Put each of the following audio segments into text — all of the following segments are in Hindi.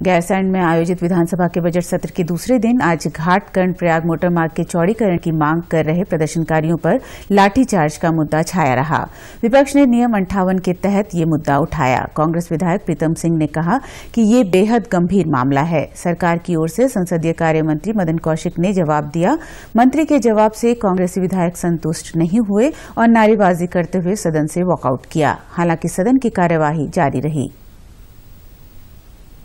गैरसैंण में आयोजित विधानसभा के बजट सत्र के दूसरे दिन आज घाट कर्णप्रयाग मोटर मार्ग के चौड़ीकरण की मांग कर रहे प्रदर्शनकारियों पर लाठीचार्ज का मुद्दा छाया रहा। विपक्ष ने नियम 58 के तहत ये मुद्दा उठाया। कांग्रेस विधायक प्रीतम सिंह ने कहा कि ये बेहद गंभीर मामला है। सरकार की ओर से संसदीय कार्य मंत्री मदन कौशिक ने जवाब दिया। मंत्री के जवाब से कांग्रेसी विधायक संतुष्ट नहीं हुए और नारेबाजी करते हुए सदन से वॉकआउट किया। हालांकि सदन की कार्यवाही जारी रही।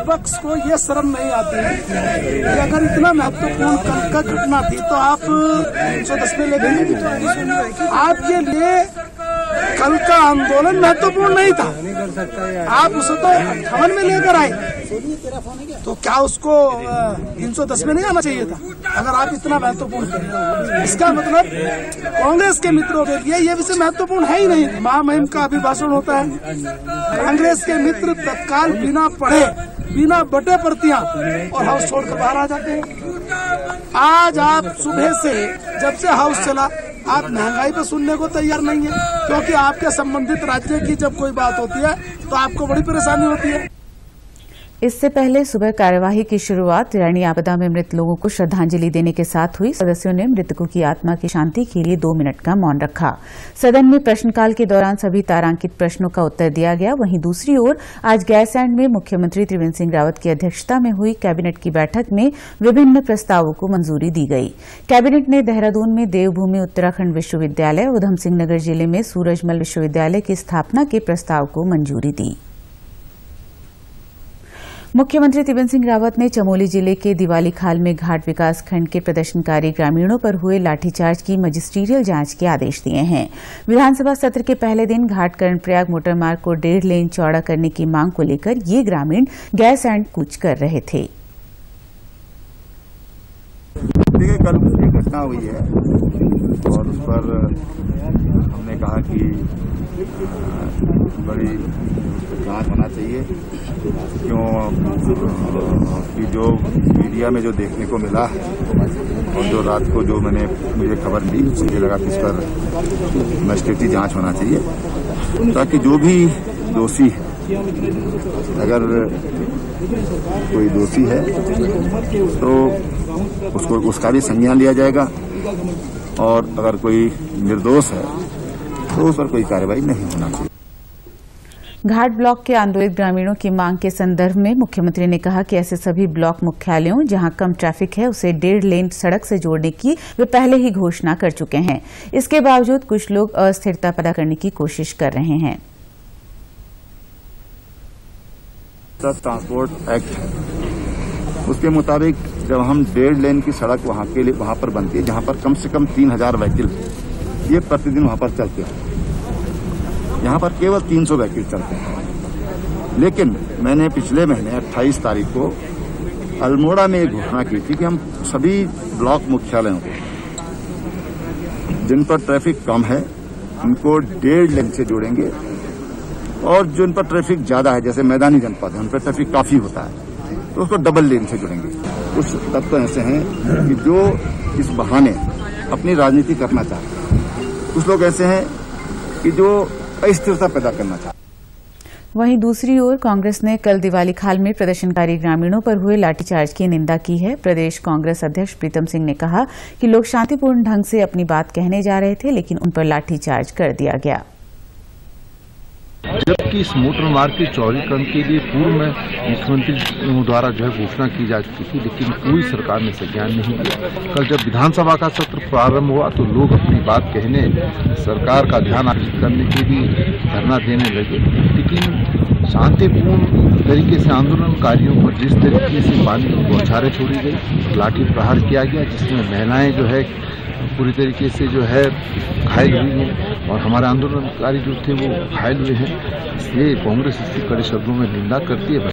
विपक्ष को ये शर्म नहीं आती कि अगर इतना महत्वपूर्ण कल का घटना थी तो आप 110 में ले गए। आपके लिए कल का आंदोलन महत्वपूर्ण नहीं था, आप उसे तो 58 में लेकर आए, तो क्या उसको 310 में नहीं आना चाहिए था? अगर आप इतना महत्वपूर्ण थे, इसका मतलब कांग्रेस के मित्रों के लिए ये विषय महत्वपूर्ण है ही नहीं। महामहिम का अभिभाषण होता है, कांग्रेस के मित्र तत्काल बिना पढ़े बिना बटे प्रतियां और हाउस छोड़कर बाहर आ जाते हैं। आज आप सुबह से जब से हाउस चला आप महंगाई पर सुनने को तैयार नहीं है, क्योंकि आपके संबंधित राज्य की जब कोई बात होती है तो आपको बड़ी परेशानी होती है। इससे पहले सुबह कार्यवाही की शुरुआत रैणी आपदा में मृत लोगों को श्रद्धांजलि देने के साथ हुई। सदस्यों ने मृतकों की आत्मा की शांति के लिए 2 मिनट का मौन रखा। सदन में प्रश्नकाल के दौरान सभी तारांकित प्रश्नों का उत्तर दिया गया। वहीं दूसरी ओर आज गैरसैंण में मुख्यमंत्री त्रिवेंद्र सिंह रावत की अध्यक्षता में हुई कैबिनेट की बैठक में विभिन्न प्रस्तावों को मंजूरी दी गई। कैबिनेट ने देहरादून में देवभूमि उत्तराखंड विश्वविद्यालय, उधम सिंह नगर जिले में सूरजमल विश्वविद्यालय की स्थापना के प्रस्ताव को मंजूरी दी। मुख्यमंत्री त्रिवेंद्र सिंह रावत ने चमोली जिले के दिवालीखाल में घाट विकास खंड के प्रदर्शनकारी ग्रामीणों पर हुए लाठीचार्ज की मजिस्ट्रियल जांच के आदेश दिए हैं। विधानसभा सत्र के पहले दिन घाट कर्णप्रयाग मोटर मार्ग को 1.5 लेन चौड़ा करने की मांग को लेकर ये ग्रामीण गैरसैंण कूच कर रहे थे। देखिए, कल एक घटना हुई है और उस पर हमने कहा कि बड़ी जांच होना चाहिए, क्यों कि जो मीडिया में जो देखने को मिला है और जो रात को जो मुझे खबर दी, मुझे लगा कि इस पर मजिस्ट्रेटी जांच होना चाहिए, ताकि जो भी दोषी है, अगर कोई दोषी है तो उसका भी संज्ञान लिया जाएगा और अगर कोई निर्दोष है तो उस पर कोई कार्रवाई नहीं होना चाहिए। घाट ब्लॉक के आंदोलित ग्रामीणों की मांग के संदर्भ में मुख्यमंत्री ने कहा कि ऐसे सभी ब्लॉक मुख्यालयों जहां कम ट्रैफिक है उसे 1.5 लेन सड़क से जोड़ने की वे पहले ही घोषणा कर चुके हैं। इसके बावजूद कुछ लोग अस्थिरता पैदा करने की कोशिश कर रहे हैं। ट्रांसपोर्ट एक्ट उसके मुताबिक जब हम 1.5 लेन की सड़क वहां पर बनती है जहां पर कम से कम 3000 व्हीकल ये प्रतिदिन वहां पर चलते हैं, यहाँ पर केवल 300 व्हीकल चलते हैं। लेकिन मैंने पिछले महीने 28 तारीख को अल्मोड़ा में एक घोषणा की थी कि हम सभी ब्लॉक मुख्यालयों को जिन पर ट्रैफिक कम है उनको 1.5 लेन से जोड़ेंगे और जिन पर ट्रैफिक ज्यादा है, जैसे मैदानी जनपद है, उन पर ट्रैफिक काफी होता है, तो उसको डबल लेन से जोड़ेंगे। कुछ तत्व ऐसे हैं कि जो इस बहाने अपनी राजनीति करना चाहते हैं, कुछ लोग ऐसे हैं कि जो अस्थिरता पैदा करना चाहते। वहीं दूसरी ओर कांग्रेस ने कल दिवालीखाल में प्रदर्शनकारी ग्रामीणों पर हुए लाठीचार्ज की निंदा की है। प्रदेश कांग्रेस अध्यक्ष प्रीतम सिंह ने कहा कि लोग शांतिपूर्ण ढंग से अपनी बात कहने जा रहे थे, लेकिन उन पर लाठीचार्ज कर दिया गया। जबकि इस मोटर मार्ग के चौड़ीकरण के लिए पूर्व में मुख्यमंत्री द्वारा जो है घोषणा की जा चुकी थी, लेकिन कोई सरकार ने संज्ञान नहीं लिया। कल जब विधानसभा का सत्र प्रारंभ हुआ तो लोग अपनी बात कहने, सरकार का ध्यान आकर्षित करने के लिए धरना देने लगे, लेकिन शांतिपूर्ण तरीके से आंदोलनकारियों पर जिस तरीके से पानी की बौछारें छोड़ी गई, लाठी प्रहार किया गया, जिसमें महिलाएं जो है पूरी तरीके से जो है घायल हुई हैं और हमारे आंदोलनकारी जो थे वो घायल हुए हैं। इसलिए कांग्रेस इसकी कड़े शब्दों में निंदा करती है।